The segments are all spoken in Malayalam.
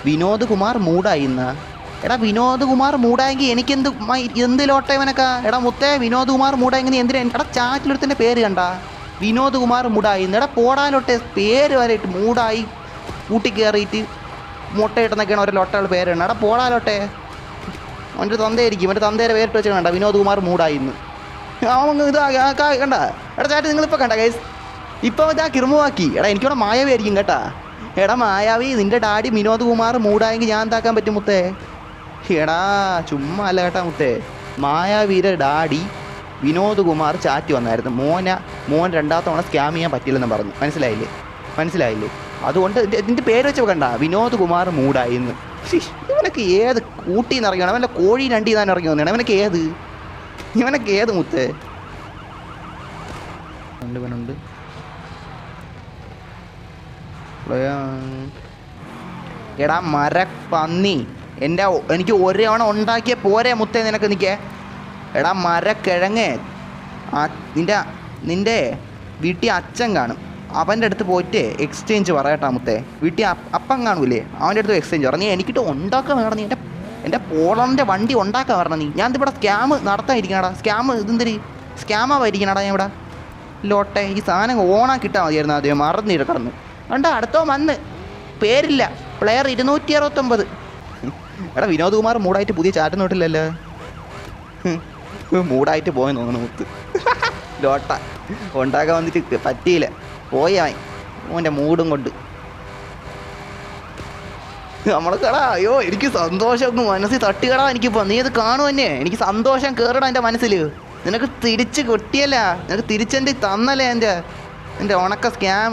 വിനോദ് കുമാർ മൂടായിന്ന. എടാ വിനോദ് കുമാർ മൂടായെങ്കിൽ എനിക്കെന്ത് എന്ത് ലോട്ട ഇവനൊക്കെ? എടാ മുത്തേ വിനോദ് കുമാർ മൂടായെങ്കിൽ നീ എന്തിനാ? എടാ ചാറ്റിലെടുത്തിൻ്റെ പേര് കണ്ട വിനോദ് കുമാർ മൂടായിന്ന്. എടാ പോടാലോട്ടെ പേര് വരെയിട്ട് മൂടായി കൂട്ടി കയറിയിട്ട് മുട്ടയിട്ടെന്നൊക്കെയാണ് ഓരോ ലോട്ടകളുടെ പേര്. എടാ പോടാലോട്ടെ അവൻ്റെ തന്തയായിരിക്കും. അവൻ്റെ തന്തേരെ പേരിട്ട് വെച്ചാൽ കണ്ട വിനോദ് കുമാർ മൂടായിന്ന്. അവൻ കണ്ട. എടാ ചാറ്റ് നിങ്ങളിപ്പോൾ കണ്ട ഗൈസ് ഇപ്പോൾ ഇതാ കിറുമുവാക്കി. എടാ എനിക്കിവിടെ മായാവി ആയിരിക്കും കേട്ടാ. എടാ മായാവി നിൻ്റെ ഡാഡി വിനോദ് കുമാർ മൂടായെങ്കിൽ ഞാൻ എന്താക്കാൻ പറ്റും മുത്തേ? എടാ ചുമ്മാ അല്ല കേട്ടാ മുത്തേ. മായാവിയുടെ ഡാഡി വിനോദ് കുമാർ ചാറ്റ് വന്നായിരുന്നു. മോൻ രണ്ടാമത്തെ തവണ സ്കാം ചെയ്യാൻ പറ്റില്ലെന്ന് പറഞ്ഞു. മനസ്സിലായില്ലേ? അതുകൊണ്ട് ഇതിൻ്റെ പേര് വെച്ച് കണ്ട വിനോദ് കുമാർ മൂടായിന്ന്. ഇവനൊക്കെ ഏത് കൂട്ടിന്ന് ഇറങ്ങിയാണ്? അവൻ്റെ കോഴി രണ്ടി താൻ ഇറങ്ങി വന്നതാണ്. ഇവനൊക്കെ ഏത് മുത്തേ? ഇവനുണ്ട്. എടാ മരപ്പന്നി എനിക്ക് ഒരു തവണ ഉണ്ടാക്കിയ പോരെ മുത്തേ നിനക്ക് നിൽക്കേ. എടാ മരക്കിഴങ്ങ് നിൻ്റെ വീട്ടിൽ അച്ഛൻ കാണും. അവൻ്റെ അടുത്ത് പോയിട്ട് എക്സ്ചേഞ്ച് പറയട്ടാ മുത്തേ. വീട്ടിൽ അപ്പം കാണൂലേ അവൻ്റെ അടുത്ത് എക്സ്ചേഞ്ച് പറ. നീ എനിക്കിട്ട് ഉണ്ടാക്കാൻ വേണം. നീ എൻ്റെ പോളറിൻ്റെ വണ്ടി ഉണ്ടാക്കാൻ വരണം. ഞാൻ ഇവിടെ സ്കാം നടത്താതിരിക്കണടാ. സ്കാമായിരിക്കണടാ ഞാൻ ഇവിടെ ലോട്ടെ. ഈ സാധനം ഓണാക്കിട്ടാൽ മതിയായിരുന്നു. ആദ്യം മറന്നിടക്കടന്ന് കണ്ട. അടുത്തോ വന്ന് പേരില്ല പ്ലെയർ 269. എടാ വിനോദ് കുമാർ മൂടായിട്ട് പുതിയ ചാറ്റ് നോട്ടില്ലല്ലോ. മൂടായിട്ട് പോയെന്ന് തോന്നുന്നു മുത്ത്. ലോട്ട ഉണ്ടാക്കാൻ വന്നിട്ട് പറ്റിയില്ല. പോയാൻ ഓൻ്റെ മൂടും കൊണ്ട് നമ്മളെക്കടാ. അയ്യോ എനിക്ക് സന്തോഷം മനസ്സിൽ തട്ടുകടാ. എനിക്കിപ്പോൾ നീ അത് കാണും തന്നെ. എനിക്ക് സന്തോഷം കയറടാ എൻ്റെ മനസ്സിൽ. നിനക്ക് തിരിച്ച് കിട്ടിയല്ല. നിനക്ക് തിരിച്ചെൻ്റെ തന്നല്ലേ എൻ്റെ ഉണക്ക സ്കാം.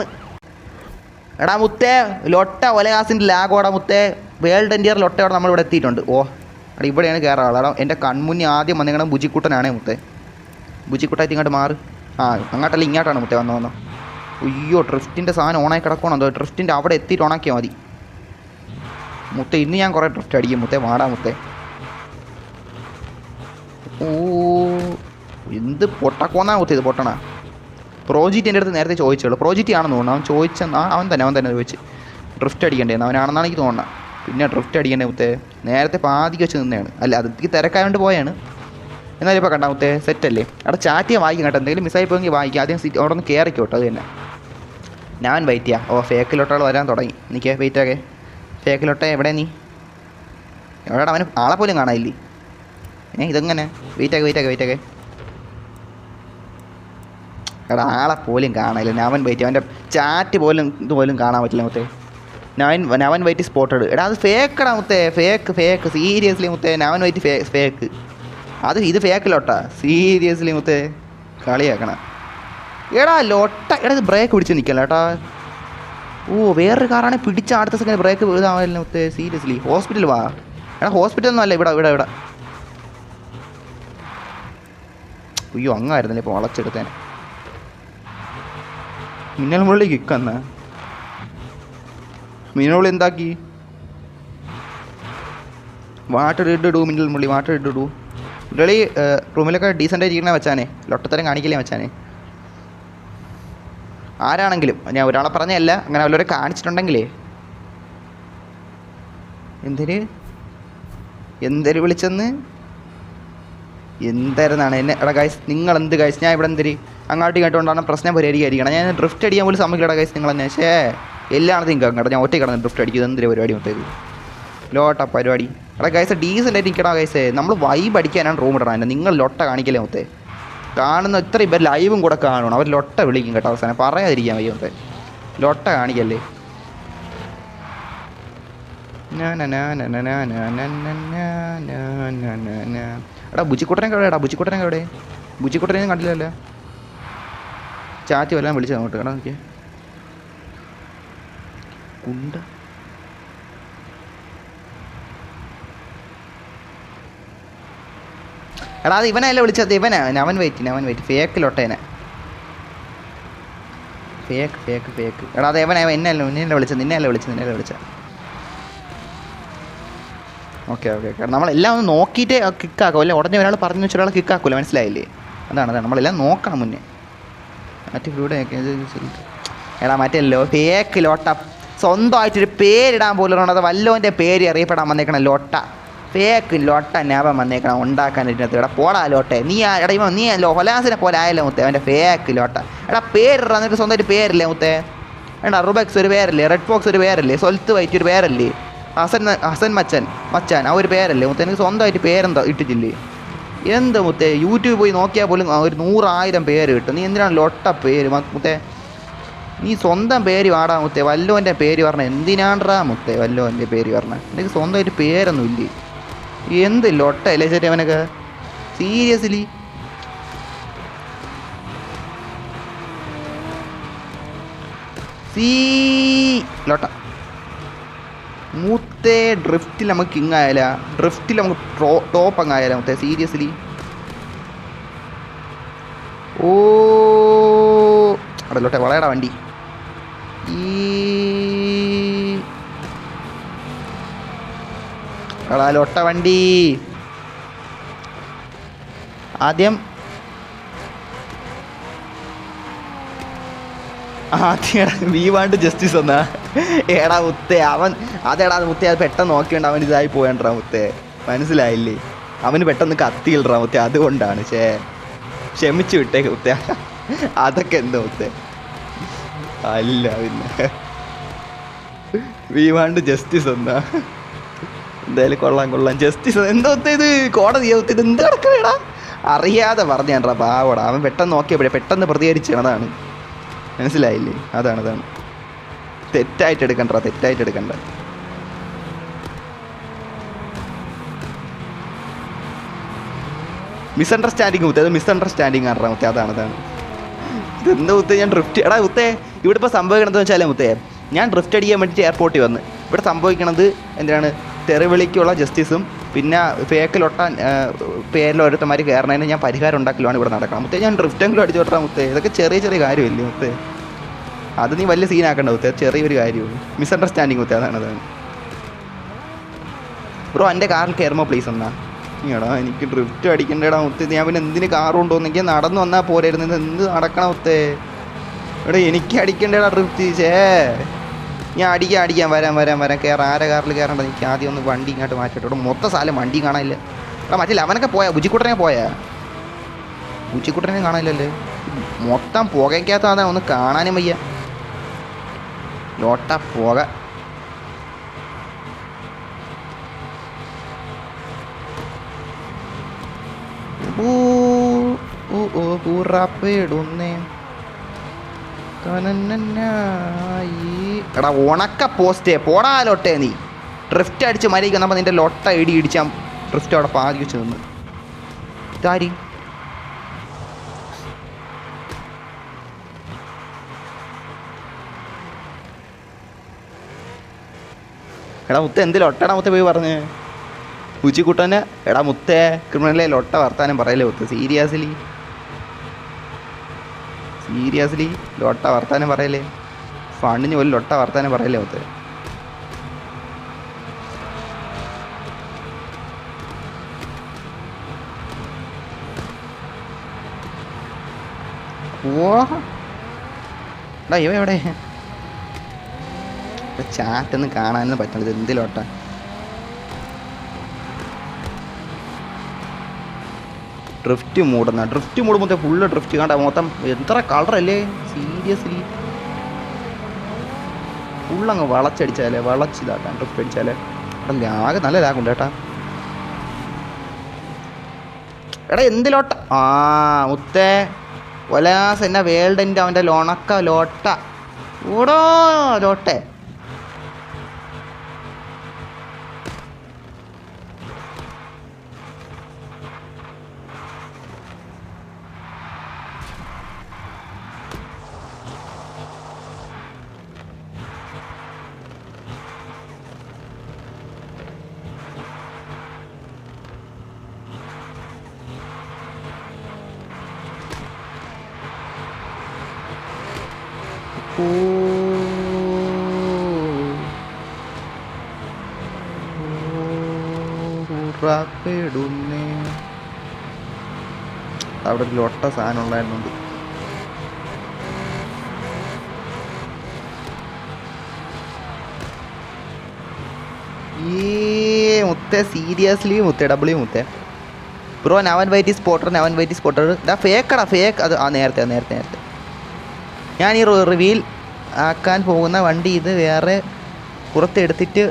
എടാ മുത്തേ ലൊട്ട ഒലയാസിൻ്റെ ലാഗോടാ മുത്തേ. വേൾഡ് എൻഡിയർ ലൊട്ടയോടെ നമ്മളിവിടെ എത്തിയിട്ടുണ്ട്. ഓ എടാ ഇവിടെയാണ് കയറാളെ. എടാ എൻ്റെ കൺമുന്നിൽ ആദ്യം വന്നിങ്ങനെ ബുജിക്കുട്ടനാണേ മുത്തേ. ബുജിക്കുട്ടായിട്ട് ഇങ്ങോട്ട് മാറ്. അങ്ങോട്ടല്ല ഇങ്ങോട്ടാണ് മുത്തേ വന്നോ. അയ്യോ ഡ്രിഫ്റ്റിൻ്റെ സാധനം ഓണായി കിടക്കണമെന്തോ. ഡ്രിഫ്റ്റിൻ്റെ അവിടെ എത്തിയിട്ട് ഓണാക്കിയാൽ മതി മുത്തേ. ഇന്ന് ഞാൻ കുറേ ഡ്രിഫ്റ്റ് അടിക്കും മുത്തേ. വാടാ മുത്തേ. ഓ എന്ത് പൊട്ടക്കോന്നാ മുത്തേ ഇത് പൊട്ടണ. പ്രോജിറ്റ് എൻ്റെ അടുത്ത് നേരത്തെ ചോദിച്ചുള്ളൂ. പ്രോജിറ്റ് ആണെന്ന് തോന്നുന്നു. അവൻ തന്നെ ചോദിച്ച് ഡ്രിഫ്റ്റ് അടിക്കേണ്ടതെന്ന്. അവനാണെന്നാണ് എനിക്ക് തോന്നുന്നത്. പിന്നെ ഡ്രിഫ്റ്റ് അടിക്കേണ്ടത് മുത്തേ നേരത്തെ പാതിക്ക് വെച്ച് നിന്നതാണ്. അല്ല അത് തിരക്കായതുകൊണ്ട് പോയാണ്. എന്നാലും ഇപ്പോൾ കണ്ടാ മുത്തേ സെറ്റല്ലേ? അവിടെ ചാറ്റ് ചെയ്യാൻ വായിക്കും കേട്ടോ. എന്തെങ്കിലും മിസ്സായി പോയെങ്കിൽ വായിക്കും. ആദ്യം അവിടെ ഒന്ന് കയറിക്കോട്ടോ. അത് തന്നെ ഞാൻ വെയിറ്റ് ചെയ്യാം. ഫേക്കിലോട്ടുകൾ വരാൻ തുടങ്ങി. എനിക്ക് വെയിറ്റാകെ. ഫേക്കിലോട്ടെ എവിടെ നീ? എവിടെ അവന് ആളെ പോലും കാണാനില്ലേ? ഇതെങ്ങനെ? വെയിറ്റാകെ. എടാ ആളെ പോലും കാണാനില്ല. നവൻ വെയിറ്റ്. അവൻ്റെ ചാറ്റ് പോലും ഇതുപോലും കാണാൻ പറ്റില്ല മുത്തേ. നവൻ വെയിറ്റ് സ്പോട്ടഡ്. എടാ അത് ഫേക്കടാ മുത്തേ. ഫേക്ക് സീരിയസ്ലി മുത്തേ. നവൻ വെയിറ്റ് ഫേക്ക്. ഇത് ഫേക്കിലോട്ടാ. സീരിയസ്ലി മുത്തേ കളിയാക്കണം. എടാ ലോട്ട. എടാ ഇത് ബ്രേക്ക് പിടിച്ച് നിൽക്കല്ല കേട്ടാ. വേറൊരു കാറാണെങ്കിൽ പിടിച്ച അടുത്ത സെക്കൻഡ് ബ്രേക്ക് ഇതാവില്ല മുത്തേ. സീരിയസ്ലി ഹോസ്പിറ്റൽ വാ. എടാ ഹോസ്പിറ്റലൊന്നും അല്ല ഇവിടെ. അയ്യോ അങ്ങായിരുന്നല്ലേ ഇപ്പോൾ വളച്ചെടുത്തേനെ. മിന്നൽ മുള്ളി കിക്കന്ന മിന്നൽ എന്താക്കി? വാട്ടർ ഇട്ടിടൂ മിന്നൽ മുള്ളി. മുരളി റൂമിലൊക്കെ ഡീസൻ്റ് ആയിരിക്കണേ വെച്ചാനേ. ലൊട്ടത്തരം കാണിക്കില്ലേ വെച്ചാനേ. ആരാണെങ്കിലും ഞാൻ ഒരാളെ പറഞ്ഞല്ല. അങ്ങനെ വല്ലവരെ കാണിച്ചിട്ടുണ്ടെങ്കിലേ എന്തൊരു വിളിച്ചെന്ന് എന്തായിരുന്നാണ് എന്നെ. എടാ ഗൈസ് നിങ്ങൾ എന്ത് ഗൈസ് ഞാൻ ഇവിടെ അങ്ങോട്ടും ഇങ്ങോട്ടുകൊണ്ടാണ് പ്രശ്നം പരിഹരിക്കാതിരിക്കണം. ഞാൻ ഡ്രിഫ്റ്റ് അടിക്കാൻ പോലും സമ്മതിക്കടാ ഗൈസ്. നിങ്ങൾ തന്നെ എല്ലാണ് തിങ്കം കേട്ടോ. ഞാൻ ഒറ്റ കിടന്ന് ഡ്രിഫ്റ്റ് അടിക്കുന്നത് എന്തൊരു പരിപാടി മൊത്തം ലോട്ട പരിപാടി. എടാ ഗൈസ് ഡീസൻ്റ് ആയിട്ട് നിൽക്കടാ ഗൈസ്. നമ്മൾ വൈബ് അടിക്കാനാണ് റൂം ഇടണം. എൻ്റെ നിങ്ങൾ ലൊട്ട കാണിക്കലേ മൊത്തേ. കാണുന്ന ഇത്രയും പേർ ലൈവും കൂടെ കാണണം. അവർ ലൊട്ട വിളിക്കും കേട്ടോ. അവസാനം പറയാതിരിക്കാൻ വയ്യ മൊത്തേ. ലൊട്ട കാണിക്കല്ലേ. എടാ ബുജിക്കുട്ടനൊക്കെ എവിടെ? ബുജിക്കുട്ടനെയും കണ്ടില്ലല്ലോ. ചാറ്റി വല്ലതും വിളിച്ചു അങ്ങോട്ട്. എടാ നോക്കിയേ കുണ്ട. എടാ അത് ഇവനല്ലേ വിളിച്ചത്. അവൻ വെയിറ്റ് ഫേക്കിലോട്ടേനെ. ഫേക്ക്. എടാ അത് നിന്നെ വിളിച്ചത്. ഓക്കെ നമ്മളെല്ലാം ഒന്ന് നോക്കിയിട്ടേ കിക്കാക്കും. അല്ലേ ഉടനെ ഒരാൾ പറഞ്ഞു വെച്ച ഒരാൾ കിക്കാക്കൂല. മനസ്സിലായില്ലേ? അതാണ് നമ്മളെല്ലാം നോക്കണം മുന്നേ. മറ്റേ ഇവിടെ എടാ മറ്റല്ലോ ഫേക്ക് ലോട്ട. സ്വന്തമായിട്ടൊരു പേരിടാൻ പോലും അത് വല്ലോൻ്റെ പേര് അറിയപ്പെടാൻ വന്നേക്കണം ലോട്ട. ഫേക്ക് ലോട്ട ഞാപം വന്നേക്കണം ഉണ്ടാക്കാനായിട്ട്. എടാ പോടാ ലോട്ടെ, നീ എടാ ഇവൻ നീ ഹൊലാസിനെ പോലെ ആയല്ലോ മുത്തേ. അവൻ്റെ ഫേക്ക് ലോട്ട. എടാ പേരിടാ, എന്നിട്ട് സ്വന്തമായിട്ട് പേരില്ലേ മുത്തേ? വേണ്ട റുബക്സ് ഒരു പേരല്ലേ, റെഡ് ഫോക്സ് ഒരു പേരല്ലേ, സൊൽത്ത് വൈറ്റ് ഒരു പേരല്ലേ, ഹസൻ മച്ചാൻ ആ ഒരു പേരല്ലേ മുത്തേ? എനിക്ക് സ്വന്തമായിട്ട് പേരെന്താ ഇട്ടിട്ടില്ലേ? എന്ത് മുത്തേ, യൂട്യൂബ് പോയി നോക്കിയാൽ പോലും ഒരു 100,000 പേര് കിട്ടും. നീ എന്തിനാണ് ലൊട്ട പേര് മുത്തേ? നീ സ്വന്തം പേര് വാടാ മുത്തേ. വല്ലോൻ്റെ പേര് പറഞ്ഞ എന്തിനാണ്ടാ മുത്തേ? വല്ലോൻ്റെ പേര് പറഞ്ഞ എനിക്ക് സ്വന്തമായിട്ട് പേരൊന്നും ഇല്ലേ? എന്ത് ലൊട്ട അല്ലേ ശരി അവനൊക്കെ? സീരിയസ്ലി ലോട്ട മുത്തേ. ഡ്രിഫ്റ്റിൽ നമുക്ക് കിങ് ആയാല, ഡ്രിഫ്റ്റിൽ നമുക്ക് ടോപ്പ് അങ്ങ് ആയാല മുത്തേ. സീരിയസ്ലി ഓ അവിടെ ലോട്ടെ വളയടാ വണ്ടി. എടാ ലൊട്ട വണ്ടി ആദ്യം വി വാണ്ട് ജസ്റ്റിസ് എന്നാ. എടാ മുത്തേ അവൻ അതെടാ മുത്തേ, അത് പെട്ടെന്ന് നോക്കിയുണ്ട് അവൻ ഇതായി പോയണ്ടാ മുത്തേ. മനസ്സിലായില്ലേ? അവന് പെട്ടെന്ന് കത്തിയില്ലടാ മുത്തേ, അതുകൊണ്ടാണ്. ക്ഷമിച്ചു വിട്ടേക്ക് മുത്തേ. അതൊക്കെ എന്താ മുത്തേ? അല്ല പിന്നെ വി വാണ്ട് ജസ്റ്റിസ് എന്നാ. എന്തായാലും കൊള്ളാം ജസ്റ്റിസ് എന്താ ഇത്? കോടതിയോ ഇത് എന്ത് കിടക്കണേടാ? അറിയാതെ പറഞ്ഞാണ്ടാ പാവടാ. അവൻ പെട്ടെന്ന് നോക്കിയപ്പോഴേ പെട്ടെന്ന് പ്രതികരിച്ചാണ്. അതാണ് മനസ്സിലായില്ലേ? അതാണ് തെറ്റായിട്ട് എടുക്കണ്ട. മിസ്അണ്ടർസ്റ്റാൻഡിങ് മുത്തേ, അത് മിസ്അണ്ടർസ്റ്റാൻഡിങ് ആണോ മുത്തേ? അതാണ് ഇതെന്താ മുത്തേ? ഞാൻ ഡ്രിഫ്റ്റ് എടാ മുത്തേ, ഇവിടെ ഇപ്പോൾ സംഭവിക്കണത് വെച്ചാലേ മുത്തേ, ഞാൻ ഡ്രിഫ്റ്റ് അടിക്കാൻ വേണ്ടിയിട്ട് എയർപോർട്ടിൽ വന്ന് ഇവിടെ സംഭവിക്കണത് എന്തിനാണ്? തെറിവിളിക്കുള്ള ജസ്റ്റിസും പിന്നെ ഫേക്കിലൊട്ടാൻ പേരിൽ ഓരോരുത്തന്മാർ കയറണതിന് ഞാൻ പരിഹാരം ഉണ്ടാക്കലുമാണ് ഇവിടെ നടക്കണം മുത്തേ. ഞാൻ ഡ്രിഫ്റ്റെങ്കിലും അടിച്ചു വിട്ടാ മുത്തേ. ഇതൊക്കെ ചെറിയ കാര്യമില്ലേ മുത്തേ? അത് നീ വലിയ സീനാക്കണ്ട മുത്തേ, ചെറിയൊരു കാര്യമാണ്. മിസ്അണ്ടർസ്റ്റാൻഡിങ് മുത്തേ, അതാണ്. ബ്രോ എൻ്റെ കാറിൽ കയറുമ്പോൾ പ്ലീസ് എന്നാ. എടാ എനിക്ക് ഡ്രിഫ്റ്റ് അടിക്കണ്ടേടാ മുത്തേ. ഞാൻ പിന്നെ എന്തിന് കാർ കൊണ്ടുവന്നെങ്കിൽ നടന്നു വന്നാൽ പോരായിരുന്നു. എന്ത് നടക്കണം മുത്തേ? എടാ എനിക്ക് അടിക്കണ്ടേടാ ഡ്രിഫ്റ്റ്. ഞാൻ അടിക്കാൻ വരാൻ കയറാം. ആരെ കാറിൽ കയറേണ്ടത്? എനിക്ക് ആദ്യം ഒന്ന് വണ്ടി ഇങ്ങോട്ട് മാറ്റിട്ടോ. ഇവിടെ മൊത്തം സ്ഥലം വണ്ടി കാണാനില്ല. എടാ മറ്റില്ല അവനൊക്കെ പോയാ? ബുജിക്കുട്ടനെ കാണാനില്ലല്ലേ? മൊത്തം പുകയ്ക്കകത്താണ്, ഒന്ന് കാണാനും വയ്യ. ലോട്ട പുക. എടാ ഉണക്ക പോസ്റ്റേ പോടാലോട്ടെ. നീ ഡ്രിഫ്റ്റ് അടിച്ച് മരിക്കുക നമ്മൾ നിന്റെ ലൊട്ട ഇടിച്ചാൽ ഡ്രിഫ്റ്റ് അവിടെ പാതി വെച്ച് നിന്ന് ഇതാരി. എടാ മുത്തേ എന്ത് ലൊട്ടടാ മുത്തേ പോയി പറഞ്ഞ് ഉച്ചിക്കുട്ടനെ? എടാ മുത്തേ ക്രിമിനലെ ലൊട്ട വർത്താനം പറയല്ലേ മുത്തേ? സീരിയസ്ലി ലൊട്ട വർത്താനം പറയല്ലേ? ഫണ്ടിന് പോലും ലൊട്ട വർത്താനം പറയല്ലേ മുത്തേ? ഓടാ ഇവ എവിടെ? ചാറ്റൊന്നും കാണാനൊന്നും പറ്റണത് എന്തിലോട്ട? ഡ്രിഫ്റ്റ് മൂടുമ്പോൾ ഫുള്ള് ഡ്രിഫ്റ്റ് കണ്ട മൊത്തം എത്ര കളറല്ലേ? Seriously ഫുള്ളങ്ങ് വളച്ചിതാക്കാം drift അടിച്ചാലേ. എടാ ലാഗ് നല്ല ലാഗുണ്ട് കേട്ടാ. എടാ എന്തിലോട്ട? മുത്തേ ഒലാസ് എന്നാ വേൾഡിൻ്റെ അവൻ്റെ ലോണക്ക ലോട്ട ഓടോ ലോട്ടെ. അവിടെ ഒരു ലൊട്ട സാധനം ഉണ്ടായിരുന്നുണ്ട്. ഈ മുത്തേ സീരിയസ്ലി മുത്തേ ഡബ്ല്യു മുത്തേ ബ്രോ നവൻ വൈറ്റി സ്പോട്ടർ ഇതാ ഫേക്കടാ ഫേക്ക് അത് നേരത്തെ ഞാൻ ഈ റിവീൽ ആക്കാൻ പോകുന്ന വണ്ടി ഇത് വേറെ പുറത്തെടുത്തിട്ട്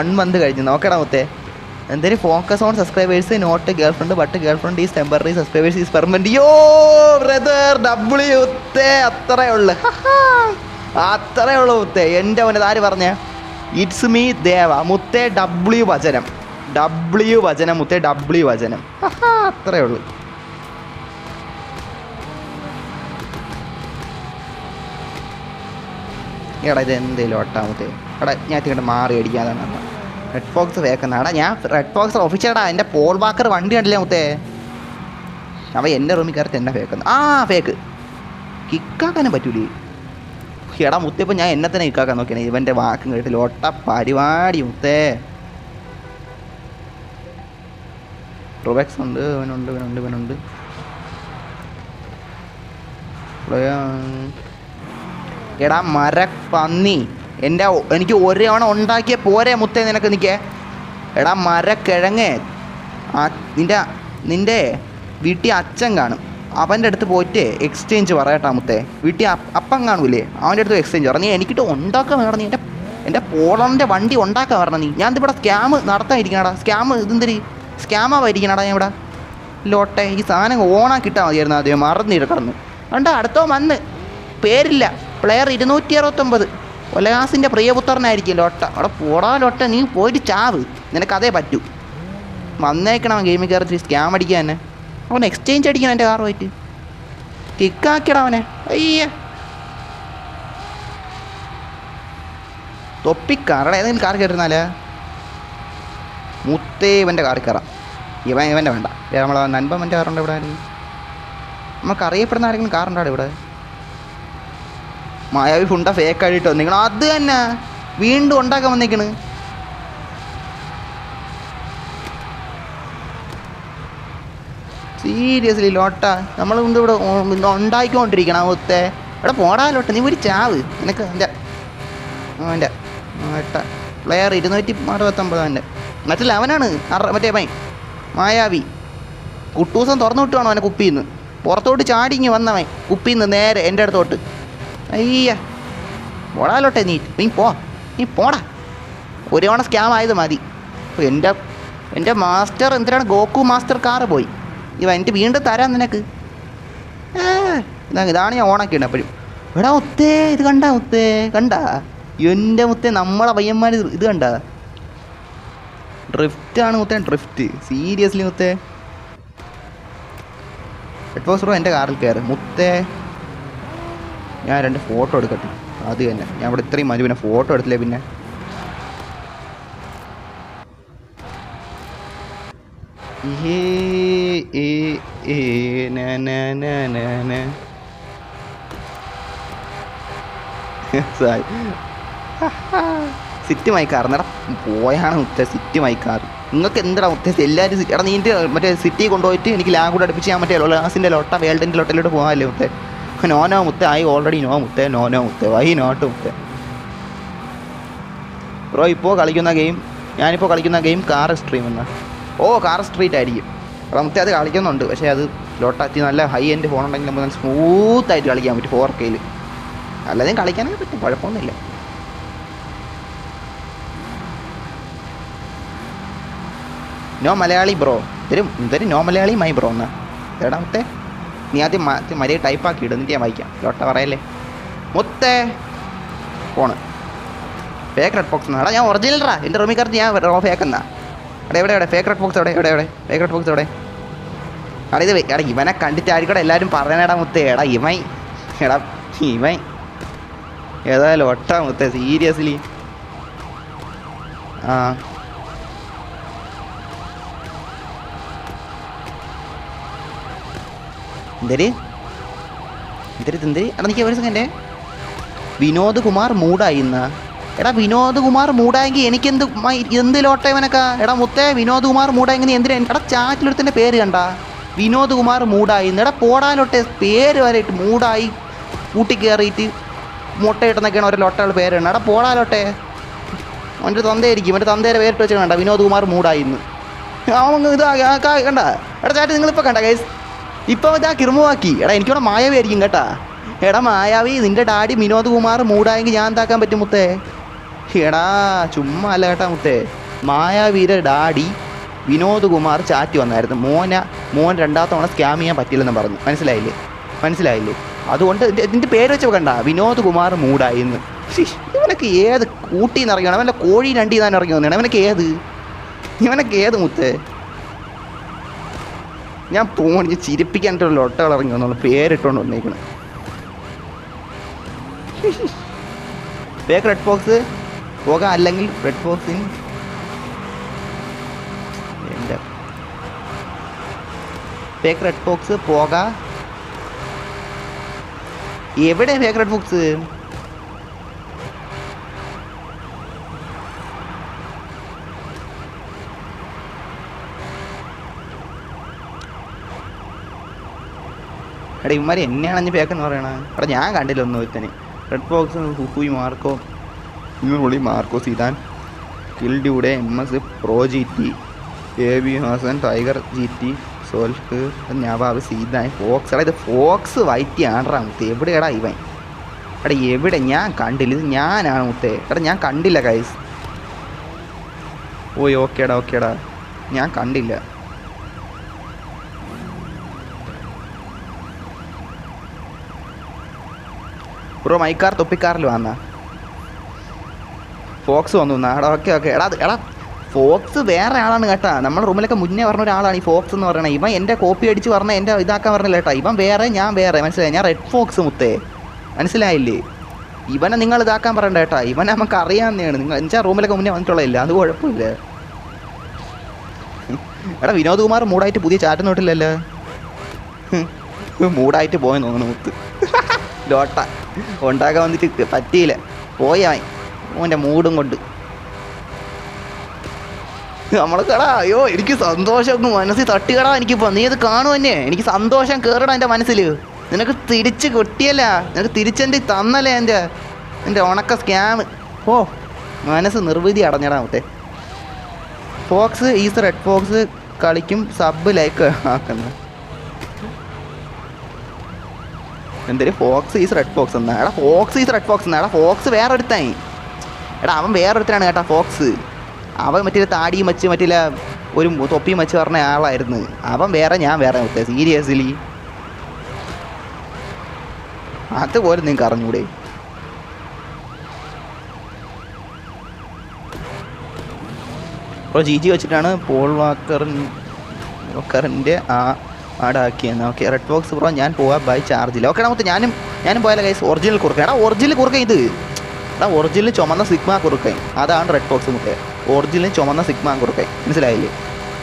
1 മന്ത് കഴിഞ്ഞു നോക്കടാ മുത്തേ എന്തെങ്കിലും focus on subscribers not girlfriend but girlfriend is temporary subscribers is permanent yo brother W മുത്തേ അത്രേ ഉള്ളു മുത്തേ എൻ്റെ അവൻ്റെ ആര് പറഞ്ഞ ഇറ്റ്സ് മീ ദേവ മുത്തേ ഡബ്ല്യു വചനം മുത്തേ ഡബ്ല്യു വചനം അത്രേ ഉള്ളു എടാ ഇത് എന്തേലും ഒട്ടാമത്തെ എടാ ഞാൻ ഇങ്ങോട്ട് മാറി അടിക്കാതാണ് റെഡ് ഫോക്സ് വേക്കുന്നാടാ ഞാൻ റെഡ് ഫോക്സ് ഒഫീഷ്യടാ എൻ്റെ പോൾ വാക്കർ വണ്ടി കണ്ടില്ലേ മുത്തേ അവ എൻ്റെ റൂമിൽ കയറി തന്നെ ഫേക്കുന്നു ഫേക്ക് കിക്കാക്കാനും പറ്റൂലേ എടാ മുത്തേ ഇപ്പം ഞാൻ എന്നെ തന്നെ കിക്കാക്കാൻ നോക്കിയാണ് ഇവൻ്റെ വാക്കും കേട്ടില്ല ഒട്ട പരിപാടി മുത്തേ റോബെക്സ് ഉണ്ട് ഇവനുണ്ട് എടാ മരപ്പന്നി എനിക്ക് ഒരു തവണ ഉണ്ടാക്കിയ പോരെ മുത്തേ നിനക്ക് നിൽക്കേ എടാ മരക്കിഴങ്ങ് നിൻ്റെ വീട്ടിൽ അച്ഛൻ കാണും അവൻ്റെ അടുത്ത് പോയിട്ട് എക്സ്ചേഞ്ച് പറയട്ടാ മുത്തേ വീട്ടിൽ അപ്പം കാണൂലേ അവൻ്റെ അടുത്ത് എക്സ്ചേഞ്ച് പറ നീ എനിക്കിട്ട് ഉണ്ടാക്കാൻ വേണം നീ എൻ്റെ പോളറിൻ്റെ വണ്ടി ഉണ്ടാക്കാൻ വരണം നീ ഞാൻ ഇവിടെ സ്കാം നടത്താനിരിക്കണടാ സ്കാമായിരിക്കണടാ ഞാൻ ഇവിടെ ലോട്ടെ ഈ സാധനം ഓണാക്കിട്ടാൽ മതിയായിരുന്നു ആദ്യം മറന്നിട്ട് കിടന്ന് കണ്ട അടുത്തോ വന്ന് പേരില്ല പ്ലെയർ 269 ഒലകാസിൻ്റെ പ്രിയപുത്രനായിരിക്കും ലോട്ട അവിടെ പോടാ ലോട്ട നീ പോയിട്ട് ചാവ് നിനക്കതേ പറ്റൂ വന്നേക്കണം ഗെയിമിൽ കയറി സ്കാം അടിക്കാൻ തന്നെ അവൻ എക്സ്ചേഞ്ച് അടിക്കണം എൻ്റെ കാർ പോയിട്ട് കിക്കാക്കിടാ അവനെ അയ്യേ തൊപ്പിക്കാറടാ ഏതെങ്കിലും കാർ കയറുന്നാലേ മുത്തേ ഇവൻ്റെ കാറിൽ കയറാം ഇവൻ്റെ വേണ്ട നമ്മളെ നൻപമ്മൻ്റെ കാറുണ്ട് ഇവിടെ നമുക്ക് അറിയപ്പെടുന്ന ആരെങ്കിലും കാറുണ്ടോ ഇവിടെ മായാവി ഫുണ്ട ഫേക്ക് ആയിട്ട് വന്നിരിക്കണം അത് തന്നെ വീണ്ടും ഉണ്ടാക്കാൻ വന്നിരിക്കണ് സീരിയസ്ലി ലോട്ട നമ്മൾ ഇവിടെ ഉണ്ടാക്കിക്കൊണ്ടിരിക്കണം മുത്തേ ഇവിടെ പോടാ ലോട്ട നീ ഒരു ചാവ് നിനക്ക് എൻ്റെ പ്ലെയർ 269 അവൻ്റെ മറ്റല്ല അവനാണ് മറ്റേ പൈ മായാവി കുട്ടൂസം തുറന്നു വിട്ടുവാണോ അവനെ കുപ്പിന്ന് പുറത്തോട്ട് ചാടിങ്ങി വന്നവൻ കുപ്പിന്ന് നേരെ എൻ്റെ അടുത്തോട്ട് അയ്യ പോടാലോട്ടെ നീ പോടാ ഒരു തവണ സ്കാം ആയത് മതി അപ്പോൾ എൻ്റെ മാസ്റ്റർ എന്തിനാണ് ഗോക്കു മാസ്റ്റർ കാറ് പോയി എനിക്ക് വീണ്ടും തരാം നിനക്ക് ഇതാണ് ഞാൻ ഓണാക്കിയിട എപ്പോഴും എടാ മുത്തേ ഇത് കണ്ട എൻ്റെ മുത്തേ നമ്മളെ പയ്യന്മാർ ഇത് കണ്ട ഡ്രിഫ്റ്റാണ് മുത്തേ ഡ്രിഫ്റ്റ് സീരിയസ്ലി മുത്തേ ഹെഡ് ഫോക്സ് ബ്രോ എൻ്റെ കാറിൽ കയറ് മുത്തേ ഞാൻ 2 ഫോട്ടോ എടുക്കട്ടെ അത് തന്നെ ഞാൻ ഇവിടെ ഇത്രയും മതി പിന്നെ ഫോട്ടോ എടുത്തില്ലേ പിന്നെ സിറ്റി മൈക്കാറെന്നടാ പോയാണ് മുത്തേ സിറ്റി മൈക്കാറ് നിങ്ങൾക്ക് എന്താ മുത്തേ എല്ലാവരും എടാ നീ മറ്റേ സിറ്റി കൊണ്ടുപോയിട്ട് എനിക്ക് ലാഗ് കൂടെ അടുപ്പിച്ച് ഞാൻ മറ്റേ ലോലാസിൻ്റെ ലോട്ട വേൾഡിൻ്റെ ലോട്ടയിലോട്ട് പോകാമല്ലേ മുത്തേ നോനോ മുത്തേ ആയി ഓൾറെഡി നോ മുത്തേ വൈ നോട്ട് മുത്തേ ബ്രോ ഞാനിപ്പോൾ കളിക്കുന്ന ഗെയിം കാർ സ്ട്രീം എന്നാ കാർ സ്ട്രീറ്റ് ആയിരിക്കും അപ്പോൾ മുത്തേ അത് കളിക്കുന്നുണ്ട് പക്ഷേ അത് ലോട്ടാത്തി നല്ല ഹൈ എൻഡ് ഫോൺ ഉണ്ടെങ്കിൽ നമുക്ക് നല്ല സ്മൂത്തായിട്ട് കളിക്കാൻ പറ്റും 4K അല്ലാതെയും കളിക്കാനൊക്കെ പറ്റും കുഴപ്പമൊന്നുമില്ല നോ മലയാളി ബ്രോ ഇതൊരു നോ മലയാളി മൈ ബ്രോ എന്നാ എടാ മുത്തേ നീ ആദ്യം മര്യാദ ടൈപ്പാക്കി ഇടും എന്നിട്ട് ഞാൻ വായിക്കാം ലോട്ട പറയല്ലേ മുത്തേ ഫോണ് ഫേക്ക് റെഡ് ബോക്സ് എന്നാ ഞാൻ ഒറിജിനൽറാ എൻ്റെ റൂമിൽ കയറി ഞാൻ ഫേക്ക് എന്നാ എവിടെ ഫേക്ക് റെഡ് ബോക്സ് എവിടെ ഫേക്ക് റെഡ് ബോക്സ് എവിടെ എടാ ഇവനെ കണ്ടിട്ടായിരിക്കും എല്ലാവരും പറയണേടാ മുത്തേ ഇവൻ ഏതായാലും ഒട്ടാ മുത്തേ സീരിയസ്ലി എന്തേരി എടാ എനിക്ക് ഒരു സെക്കൻഡേ വിനോദ് കുമാർ മൂടായിന്നാ വിനോദ് കുമാർ മൂടായെങ്കിൽ എന്ത് ലോട്ട ഇവനൊക്കെ മുത്തേ വിനോദ് കുമാർ മൂടായെങ്കിൽ നീ എന്തിനാ ചാറ്റിലൊരുത്തൻ്റെ പേര് കണ്ട വിനോദ് കുമാർ മൂടായിന്ന് പോടാലോട്ടെ പേര് വരെയിട്ട് മൂടായി കൂട്ടി കയറിയിട്ട് മുട്ടയിട്ടെന്നൊക്കെയാണ് ഓരോ ലോട്ടകൾ പേരാണ് പോടാലോട്ടെ അവൻ്റെ തന്തയായിരിക്കും, അവൻ്റെ തന്തേരെ പേരിട്ട് വെച്ചാൽ കണ്ട വിനോദ് കുമാർ മൂടായിന്ന്. അവൻ ഇത് കണ്ട എടാ ചാറ്റ് നിങ്ങളിപ്പോൾ കണ്ട ഗൈസ്, ഇപ്പോൾ ഇതാ കിർമുവാക്കി. എടാ എനിക്കിവിടെ മായാവി ആയിരിക്കും കേട്ടാ. എടാ മായാവി, നിൻ്റെ ഡാഡി വിനോദ് കുമാർ മൂടായെങ്കിൽ ഞാൻ എന്താക്കാൻ പറ്റും മുത്തേ? എടാ ചുമ്മാ അല്ല കേട്ടാ മുത്തേ. മായാവിയുടെ ഡാഡി വിനോദ് കുമാർ ചാറ്റ് വന്നായിരുന്നു, മോൻ രണ്ടാമത്തെ തവണ സ്കാം ചെയ്യാൻ പറ്റില്ലെന്ന് പറഞ്ഞു. മനസ്സിലായില്ലേ? അതുകൊണ്ട് ഇതിൻ്റെ പേര് വെച്ച് കണ്ട വിനോദ് കുമാർ മൂടായിന്ന്. ഇവനൊക്കെ ഏത് കൂട്ടിന്ന് ഇറങ്ങിയാണ്? അവൻ്റെ കോഴി രണ്ടി താൻ ഇറങ്ങി വന്നതാണ്. ഇവനൊക്കെ ഏത് മുത്തേ? ഞാൻ പോണി ചിരിപ്പിക്കാനായിട്ടുള്ള ഒട്ടകൾ ഇറങ്ങി വന്നുള്ള പേരിട്ടുകൊണ്ട് വന്നേക്കണം. ഫേക്ക് റെഡ് ഫോക്സ് പോകാം, അല്ലെങ്കിൽ റെഡ് ഫോക്സിന് എൻ്റെ ഫേക്ക് റെഡ് ഫോക്സ് പോകാം. എവിടെ ഫേക്ക് റെഡ് ഫോക്സ്? എടാ ഇവന്മാർ എന്നെയാണ് അഞ്ഞ് പേക്കെന്ന് പറയണ. എടാ ഞാൻ കണ്ടില്ല ഒന്നും ഒരുത്തന്. റെഡ് ഫോക്സ്, ഹുഫുയി മാർക്കോ, പുള്ളി മാർക്കോ സീതാൻ, kill dude, MS pro GT, AB Hasan, tiger GT, സോൽഫ്, നവാബ്, സീതാൻ, ഫോക്സ്. എടാ ഇത് ഫോക്സ് വൈറ്റി ആണറാ മുത്തേ. എവിടെയാടാ ഇവൻ? എടാ എവിടെ? ഞാൻ കണ്ടില്ല. ഇത് ഞാനാണ് മുത്തേ. എടാ ഞാൻ കണ്ടില്ല ഗൈസ്. ഓയ് ഓക്കേടാ ഞാൻ കണ്ടില്ല. ബ്രോ മൈക്കാർ തൊപ്പിക്കാറിൽ വന്നാ ഫോക്സ് വന്നു. ഓക്കെ എടാ ഫോക്സ് വേറെ ആളാണ് കേട്ടാ. നമ്മുടെ റൂമിലൊക്കെ മുന്നേ പറഞ്ഞ ഒരാളാണ് ഈ ഫോക്സ് എന്ന് പറയണത്. ഇവൻ എൻ്റെ കോപ്പി അടിച്ച് പറഞ്ഞ എൻ്റെ ഇതാക്കാൻ പറഞ്ഞില്ല കേട്ടാ. ഇവൻ വേറെ, ഞാൻ വേറെ. മനസ്സിലായി? ഞാൻ റെഡ് ഫോക്സ് മുത്തേ. മനസ്സിലായില്ലേ? ഇവനെ നിങ്ങൾ ഇതാക്കാൻ പറയണ്ട കേട്ടാ. ഇവനെ നമുക്ക് അറിയാവുന്നതാണ്. നിങ്ങൾ എന്നുവെച്ചാൽ റൂമിലൊക്കെ മുന്നേ വന്നിട്ടുള്ളതില്ല, അത് കുഴപ്പമില്ല. എടാ വിനോദ് കുമാർ മൂടായിട്ട് പുതിയ ചാറ്റ് നോട്ടില്ലല്ലോ. മൂടായിട്ട് പോയെന്ന് തോന്നുന്നു മുത്ത്. ലോട്ട ഉണ്ടാക്കാൻ വന്നിട്ട് പറ്റിയില്ല, പോയവൻ അവൻ്റെ മൂടും കൊണ്ട്. നമ്മളെക്കടാ അയ്യോ എനിക്ക് സന്തോഷം മനസ്സിൽ തട്ടുകടാ. എനിക്കിപ്പോൾ നീ അത് കാണും തന്നെ. എനിക്ക് സന്തോഷം കയറടാ എൻ്റെ മനസ്സിൽ. നിനക്ക് തിരിച്ച് കിട്ടിയല്ല, നിനക്ക് തിരിച്ചെൻ്റെ തന്നല്ലേ എൻ്റെ ഉണക്ക സ്കാം. ഓ മനസ്സ് നിർവൃതി അടഞ്ഞടാ മറ്റേ. ഫോക്സ് ഈസ് റെഡ് ഫോക്സ് കളിക്കും സബ് ലൈക്ക് ആക്കുന്നത്. എന്തൊരു ഫോക്സ് ഈസ് റെഡ് ഫോക്സ് എന്നാ? എടാ ഫോക്സ് ഈസ് റെഡ് ഫോക്സ് എന്നാ? എടാ ഫോക്സ് വേറെ ഒരുത്തായി. എടാ അവൻ വേറെ ഒരുത്തനാണ് കേട്ടാ ഫോക്സ്. അവൻ മറ്റേ താടിയും വെച്ച് മറ്റേ ഒരു തൊപ്പിയും വെച്ച് പറഞ്ഞ ആളായിരുന്നു. അവൻ വേറെ, ഞാൻ വേറെ മുത്തേ. സീരിയസ്ലി അതുപോലെ നിങ്ങൾക്ക് അറിഞ്ഞൂടെ? ഇപ്പോൾ GG വെച്ചിട്ടാണ് പോൾ വാക്കറിൻ്റെ ആടാക്കിയെന്ന്. ഓക്കെ റെഡ് ബോക്സ് ബ്രോ ഞാൻ പോവാം ബൈ ചാർജില്ല. ഓക്കെ നമുക്ക് ഞാനും പോയാലോ ഗൈസ്. ഒറിജിനൽ കുറുക്ക. എടാ ഒറിജിനൽ കുറുക്ക ഇത്. എടാ ഒറിജിനൽ ചുമന്ന സിഗ്മ കുറുക്കൻ, അതാണ് റെഡ് ബോക്സ് മുത്തേ. ഒറിജിനൽ ചുമന്ന സിഗ്മ കുറുക്കൻ, മനസ്സിലായില്ലേ?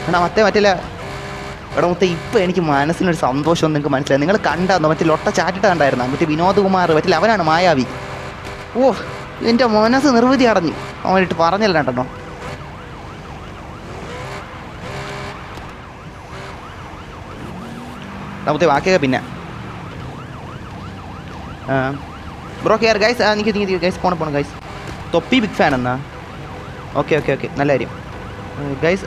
എടാ മറ്റേ എടാ മുത്തേ ഇപ്പം എനിക്ക് മനസ്സിനൊരു സന്തോഷം നിങ്ങൾക്ക് മനസ്സിലായി. നിങ്ങൾ കണ്ടാന്നോ മറ്റേ ലൊട്ട ചാറ്റിട്ട് കണ്ടായിരുന്നോ? മറ്റേ വിനോദ് കുമാർ മറ്റേ അവനാണ് മായാവി. ഓ എൻ്റെ മനസ്സ് നിർവൃതി അടഞ്ഞു. അവനിട്ട് പറഞ്ഞില്ല കേട്ടോ. നമുക്ക് ബാക്കിയൊക്കെ പിന്നെ ബ്രോ കെയർ ഗൈസ്. എനിക്ക് ഗൈസ് പോണം ഗൈസ്. തൊപ്പി ബിഗ് ഫാൻ എന്നാ? ഓക്കെ നല്ല കാര്യം ഗൈസ്.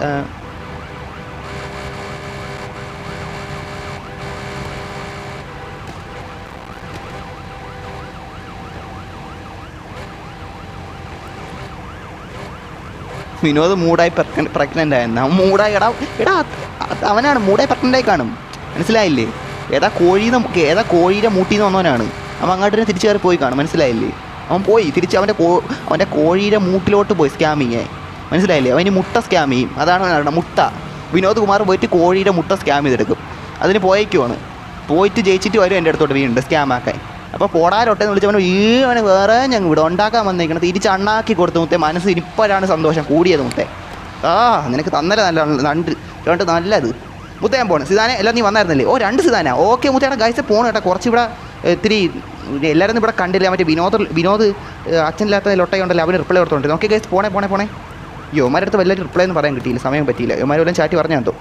വിനോദ് മൂടായി പ്രഗ്നൻ്റ് ആയെന്ന്. അവൻ മൂടായി എടാ അവനാണ് മൂടായി പ്രഗ്നൻ്റായി കാണും, മനസ്സിലായില്ലേ? ഏതാ കോഴിയുടെ മൂട്ടിന്ന് വന്നവനാണ് അവൻ. അങ്ങോട്ട് തന്നെ തിരിച്ചു കയറി പോയി കാണും, മനസ്സിലായില്ലേ? അവൻ പോയി തിരിച്ച് അവൻ്റെ കോഴിയുടെ മൂട്ടിലോട്ട് പോയി സ്കാമിങ്, മനസ്സിലായില്ലേ? അവന് മുട്ട സ്കാം ചെയ്യും, അതാണ് മുട്ട. വിനോദ് കുമാർ പോയിട്ട് കോഴിയുടെ മുട്ട സ്കാം ചെയ്തെടുക്കും. അതിന് പോയിട്ട് ജയിച്ചിട്ട് വരും എൻ്റെ അടുത്തോട്ട് വീണ്ടുണ്ട് സ്കാമാക്കാൻ. അപ്പോൾ പോടാലോട്ടെന്ന് വിളിച്ചവൻ അവന് വേറെ ഞങ്ങൾ ഇവിടെ ഉണ്ടാക്കാൻ വന്നേക്കണം. തിരിച്ച് അണ്ണാക്കി കൊടുത്തു മുത്തേ. മനസ്സ് ഇപ്പോഴാണ് സന്തോഷം കൂടിയത് മുത്തേ. നിനക്ക് തന്നല്ല രണ്ട് നല്ലത് മുത്തേ. ഞാൻ പോകണം. സിതാനെ എല്ലാം നീ വന്നായിരുന്നല്ലേ? 2 സിതാന. ഓക്കെ മുത്തേടെ ഗൈസ് പോകണം കേട്ടോ. കുറച്ച് ഇവിടെ ഇത്തിരി എല്ലാവരും ഇവിടെ കണ്ടില്ല. മറ്റേ വിനോദ് അച്ഛനില്ലാത്ത ലൊട്ടയുണ്ടല്ലോ, അവന് റിപ്ലൈ കൊടുത്തോണ്ടിരുന്നു. ഓക്കെ ഗൈസ് പോണേ. യോമാരുടെ അടുത്ത് വലിയൊരു റിപ്ലൈ ഒന്നും പറയാൻ കിട്ടിയില്ല, സമയം പറ്റിയില്ല. യോമാരെല്ലാം ചാറ്റ് പറഞ്ഞാൽ എന്തോ